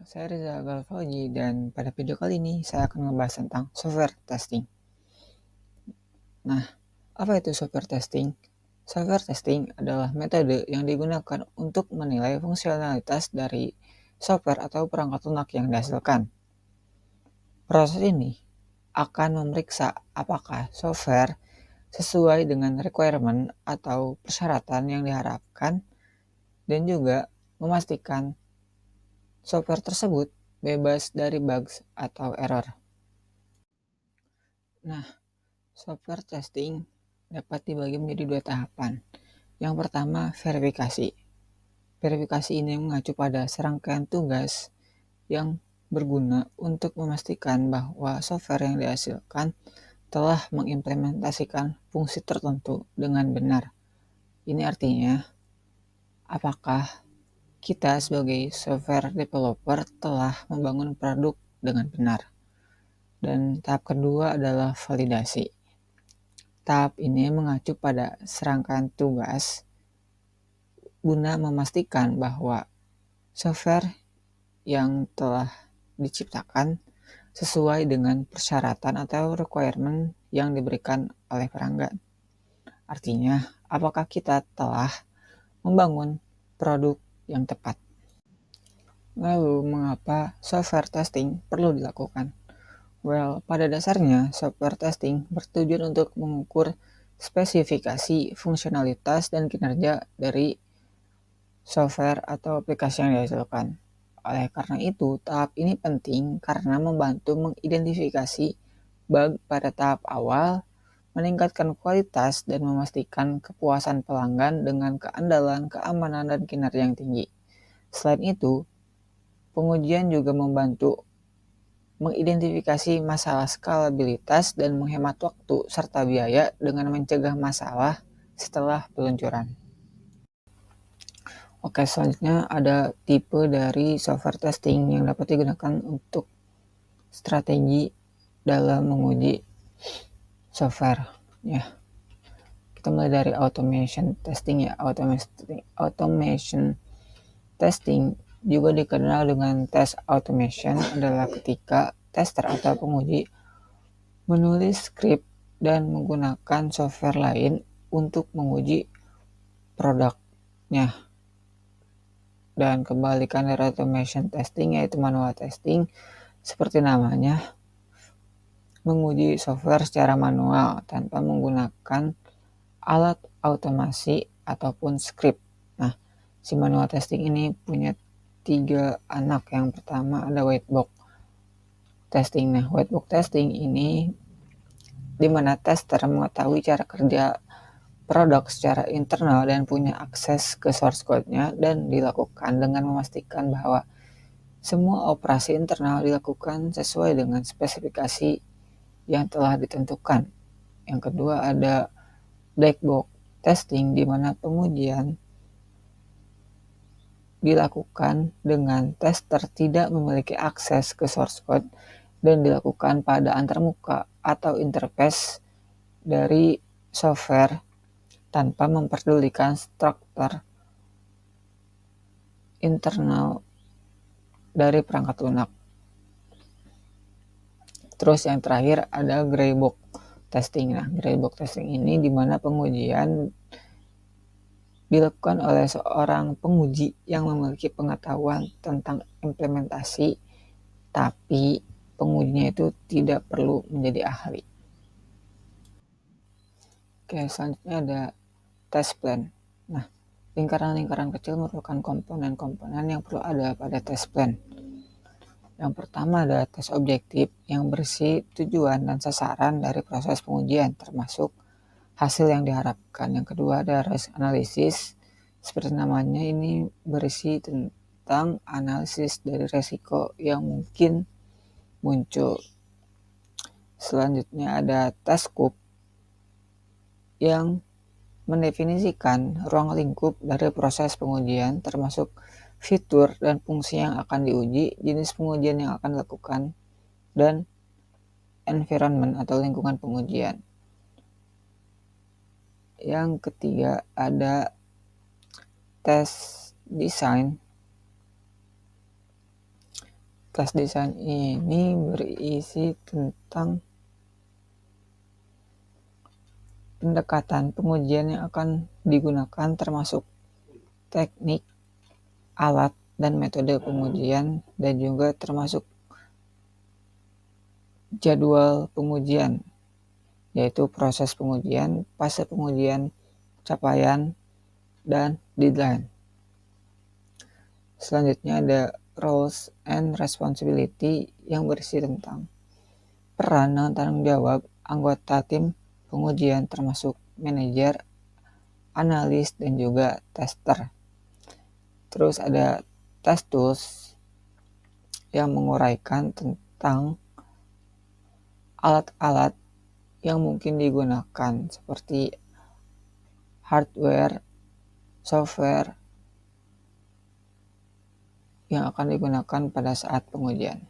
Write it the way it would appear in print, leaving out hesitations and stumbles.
Saya Rizal Galvauji dan pada video kali ini saya akan membahas tentang software testing. Nah, apa itu software testing? Software testing adalah metode yang digunakan untuk menilai fungsionalitas dari software atau perangkat lunak yang dihasilkan. Proses ini akan memeriksa apakah software sesuai dengan requirement atau persyaratan yang diharapkan dan juga memastikan software tersebut bebas dari bugs atau error. Nah, software testing dapat dibagi menjadi dua tahapan. Yang pertama, verifikasi. Verifikasi ini mengacu pada serangkaian tugas yang berguna untuk memastikan bahwa software yang dihasilkan telah mengimplementasikan fungsi tertentu dengan benar. Ini artinya, apakah kita sebagai software developer telah membangun produk dengan benar. Dan tahap kedua adalah validasi. Tahap ini mengacu pada serangkaian tugas guna memastikan bahwa software yang telah diciptakan sesuai dengan persyaratan atau requirement yang diberikan oleh pelanggan. Artinya, apakah kita telah membangun produk yang tepat. Lalu, mengapa software testing perlu dilakukan? Well, pada dasarnya, software testing bertujuan untuk mengukur spesifikasi, fungsionalitas, dan kinerja dari software atau aplikasi yang dihasilkan. Oleh karena itu, tahap ini penting karena membantu mengidentifikasi bug pada tahap awal, meningkatkan kualitas, dan memastikan kepuasan pelanggan dengan keandalan, keamanan, dan kinerja yang tinggi. Selain itu, pengujian juga membantu mengidentifikasi masalah skalabilitas dan menghemat waktu serta biaya dengan mencegah masalah setelah peluncuran. Oke, selanjutnya ada tipe dari software testing yang dapat digunakan untuk strategi dalam menguji software. Ya, kita mulai dari automation testing ya. Automation testing juga dikenal dengan test automation adalah ketika tester atau penguji menulis skrip dan menggunakan software lain untuk menguji produknya. Dan kebalikan dari automation testing yaitu manual testing, seperti namanya, menguji software secara manual tanpa menggunakan alat automasi ataupun script. Nah, si manual testing ini punya 3 anak. Yang pertama ada white box testing. Nah, white box testing ini di mana tester mengetahui cara kerja produk secara internal dan punya akses ke source code-nya, dan dilakukan dengan memastikan bahwa semua operasi internal dilakukan sesuai dengan spesifikasi yang telah ditentukan. Yang kedua ada black box testing, di mana pengujian dilakukan dengan tester tidak memiliki akses ke source code dan dilakukan pada antarmuka atau interface dari software tanpa memperdulikan struktur internal dari perangkat lunak. Terus yang terakhir ada gray box testing. Nah, gray box testing ini di mana pengujian dilakukan oleh seorang penguji yang memiliki pengetahuan tentang implementasi, tapi pengujinya itu tidak perlu menjadi ahli. Oke, selanjutnya ada test plan. Nah, lingkaran-lingkaran kecil merupakan komponen-komponen yang perlu ada pada test plan. Yang pertama ada tes objektif yang berisi tujuan dan sasaran dari proses pengujian, termasuk hasil yang diharapkan. Yang kedua ada risk analysis, seperti namanya ini berisi tentang analisis dari resiko yang mungkin muncul. Selanjutnya ada test scope yang mendefinisikan ruang lingkup dari proses pengujian, termasuk fitur dan fungsi yang akan diuji, jenis pengujian yang akan dilakukan, dan environment atau lingkungan pengujian. Yang ketiga ada test design, tes desain ini berisi tentang pendekatan pengujian yang akan digunakan, termasuk teknik, alat, dan metode pengujian, dan juga termasuk jadwal pengujian, yaitu proses pengujian, fase pengujian, capaian, dan deadline. Selanjutnya ada roles and responsibility yang berisi tentang peran dan tanggung jawab anggota tim pengujian, termasuk manajer, analis, dan juga tester. Terus ada test tools yang menguraikan tentang alat-alat yang mungkin digunakan, seperti hardware, software yang akan digunakan pada saat pengujian.